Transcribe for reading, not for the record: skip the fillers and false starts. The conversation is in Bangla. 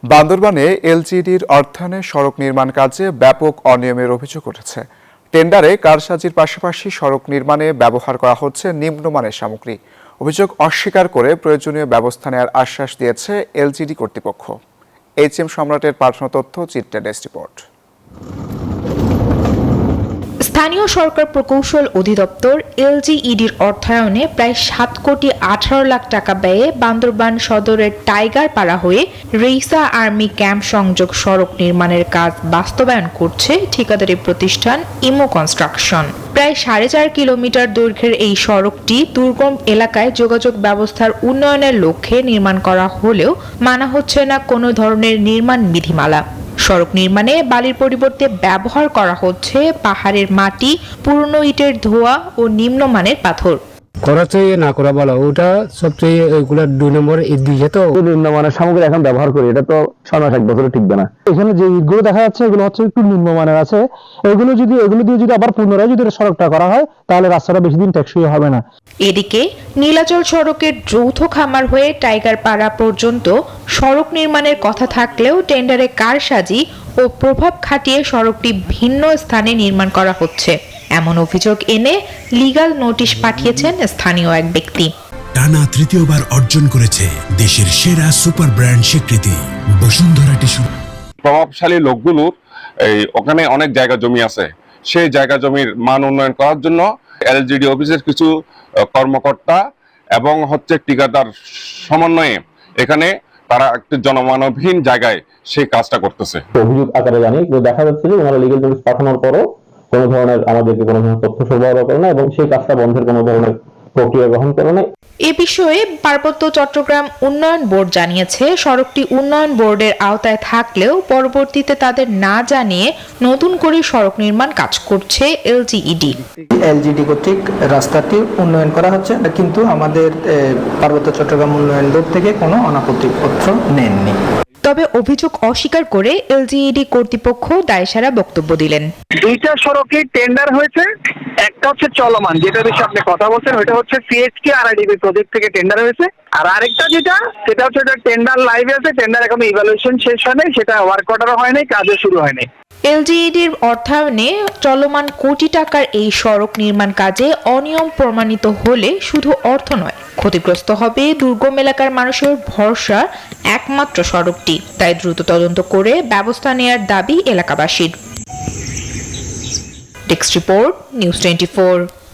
বান্দরবানে এলজিইডির অর্থায়নে সড়ক নির্মাণ কাজে ব্যাপক অনিয়মের অভিযোগ উঠেছে। টেন্ডারে কারসাজির পাশাপাশি সড়ক নির্মাণে ব্যবহার করা হচ্ছে নিম্নমানের সামগ্রী। অভিযোগ অস্বীকার করে প্রয়োজনীয় ব্যবস্থা নেওয়ার আশ্বাস দিয়েছে এলজিইডি কর্তৃপক্ষ। এইচএম সম্রাটের পাঠানো তথ্য, চিত্রের ডেস্ক রিপোর্ট। স্থানীয় সরকার প্রকৌশল অধিদপ্তর এলজিইডির অর্থায়নে প্রায় 7,18,00,000 টাকা ব্যয়ে বান্দরবান সদরের টাইগার পাড়া হয়ে রেইসা আর্মি ক্যাম্প সংযোগ সড়ক নির্মাণের কাজ বাস্তবায়ন করছে ঠিকাদারি প্রতিষ্ঠান ইমো কনস্ট্রাকশন। প্রায় 4.5 কিলোমিটার দৈর্ঘ্যের এই সড়কটি দুর্গম এলাকায় যোগাযোগ ব্যবস্থার উন্নয়নের লক্ষ্যে নির্মাণ করা হলেও মানা হচ্ছে না কোনো ধরনের নির্মাণ বিধিমালা। সড়ক নির্মাণে বালির পরিবর্তে ব্যবহার করা হচ্ছে পাহাড়ের মাটি, পুরনো ইটের ধোয়া ও নিম্নমানের পাথর। করা চাই না করা বলা, ওটা সবচেয়ে ওইগুলা 2 নম্বর ঈদ দিয়ে তো নিম্নমানের সামগ্রী এখন ব্যবহার করি, এটা তো 6-7 বছরে টিকবে না। এখানে যে ইটগুলো দেখা যাচ্ছে এগুলো হচ্ছে একটু নিম্নমানের আছে। এগুলো দিয়ে যদি আবার পুনরায় যদি সড়কটা করা হয় তাহলে রাস্তাটা বেশি দিন টেকসই হবে না। এদিকে নীলাচল সড়কের যৌথ খামার হয়ে টাইগার পাড়া পর্যন্ত সড়ক নির্মাণের কথা থাকলেও টেন্ডারে কারসাজি ও প্রভাব খাটিয়ে সড়কটি ভিন্ন স্থানে নির্মাণ করা হচ্ছে এমন অভিযোগ এনে লিগ্যাল নোটিশ পাঠিয়েছেন স্থানীয় এক ব্যক্তি। টানা তৃতীয়বার অর্জন করেছে দেশের সেরা সুপার ব্র্যান্ড স্বীকৃতি বসুন্ধরা টিস্যু। প্রভাবশালী লোকগুলোর ওখানে অনেক জায়গা জমি আছে, সেই জায়গা জমির মান উন্নয়ন করার জন্য এলজিইডি অফিসের কিছু কর্মকর্তা এবং ঠিকাদার সমন্বয়ে এখানে তারা একটি জনমানবহীন জায়গায় সেই কাজটা করতেছে। অভিযোগ আকারে জানি দেখা যাচ্ছে যে ওনারা লিগ্যাল নোটিশ পাঠানোর পরও কোনো ধরনের আমাদেরকে কোনো ধরনের তথ্য সরবরাহ করে না এবং সেই কাজটা বন্ধের কোনো ধরনের প্রক্রিয়া গ্রহণ করে না। এ বিষয়ে পার্বত্য চট্টগ্রাম উন্নয়ন বোর্ড জানিয়েছে, সড়কটি উন্নয়ন বোর্ডের আওতায় থাকলেও পরবর্তীতে তাদের না জানিয়ে নতুন করে সড়ক নির্মাণ কাজ করছে এলজিইডি। এলজিইডি কর্তৃক রাস্তাটি উন্নয়ন করা হচ্ছে, কিন্তু আমাদের পার্বত্য চট্টগ্রাম উন্নয়ন বোর্ড থেকে কোনো অনাপত্তিপত্র নেননি। তবে অভিযোগ অস্বীকার করে এলজিইডি কর্তৃপক্ষ দায়সারা বক্তব্য দিলেন। 2টা সড়কে টেন্ডার হয়েছে, একটা হচ্ছে চলমান, যেটা বিষয়ে আপনি কথা বলছেন, ওইটা হচ্ছে সিএইচকে আরআইডিবি প্রজেক্ট থেকে টেন্ডার হয়েছে। আর আরেকটা সেটা হচ্ছে টেন্ডার লাইভে আছে, টেন্ডার এখনো ইভালুয়েশন শেষ হয় নাই, সেটা ওয়ার্ক অর্ডারও হয় নাই, কাজও শুরু হয় নাই। এলজিইডির অর্থায়নে চলমান কোটি টাকার এই সড়ক নির্মাণ কাজে অনিয়ম প্রমাণিত হলে শুধু অর্থ নয়, ক্ষতিগ্রস্ত হবে দুর্গম এলাকার মানুষের ভরসা একমাত্র সড়কটি। তাই দ্রুত তদন্ত করে ব্যবস্থা নেয়ার দাবি এলাকাবাসীর। Desk report, news 24।